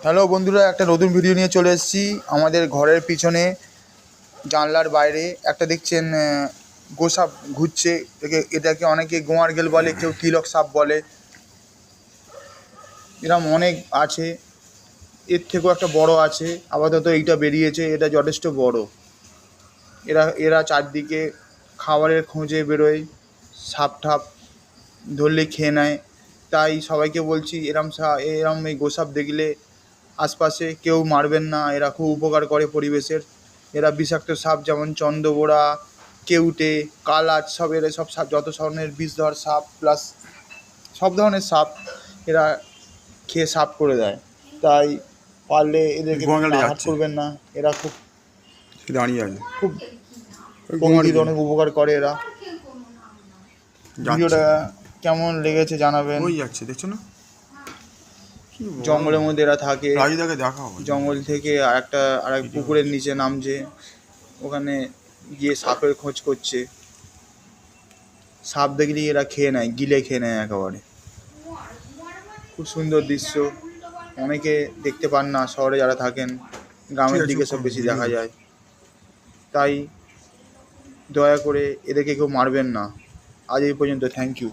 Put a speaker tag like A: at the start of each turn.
A: Hello বন্ধুরা, একটা নতুন ভিডিও নিয়ে চলে এসেছি। আমাদের ঘরের পিছনে জানলার বাইরে একটা দেখছেন গোসাপ ঘুরছে। এটাকে অনেকে গোয়ার গেল বলে, কেউ তিলক সাপ বলে। এরকম অনেক আছে, এর থেকেও একটা বড় আছে। আপাতত এইটা বেরিয়েছে, এটা যথেষ্ট বড়। এরা চারদিকে খাবারের খোঁজে বেরোয়, সাপ ঠাপ ধরলে খেয়ে নেয়। তাই সবাইকে বলছি, এরম এই গোসাপ দেখলে আশপাশে কেউ মারবেন না। এরা খুব উপকার করে পরিবেশের। এরা বিষাক্ত সাপ যেমন চন্দ্রবোড়া, কেউটে, কালাচ, সব সাপ, যত ধরনের বিষধর সাপ প্লাস সব ধরনের সাপ এরা খেয়ে সাফ করে দেয়। তাই পারলে এদেরকে আঘাত করবেন না। এরা খুব
B: দাঁড়িয়ে আছে,
A: খুব প্রকৃতির অনেক উপকার করে এরা। ভিডিওটা কেমন লেগেছে জানাবেন।
B: ওই যাচ্ছে, দেখছো না?
A: জঙ্গলের মধ্যে এরা থাকে।
B: দেখাও,
A: জঙ্গল থেকে আরেক পুকুরের নিচে নামছে, ওখানে গিয়ে সাপের খোঁজ করছে। সাপ দেখলেই এরা খেয়ে নেয়, গিলে খেয়ে নেয় একেবারে। খুব সুন্দর দৃশ্য, অনেকে দেখতে পান না। শহরে যারা থাকেন, গ্রামের দিকে সব বেশি দেখা যায়। তাই দয়া করে এদেরকে কেউ মারবেন না। আজ এই পর্যন্ত, থ্যাংক ইউ।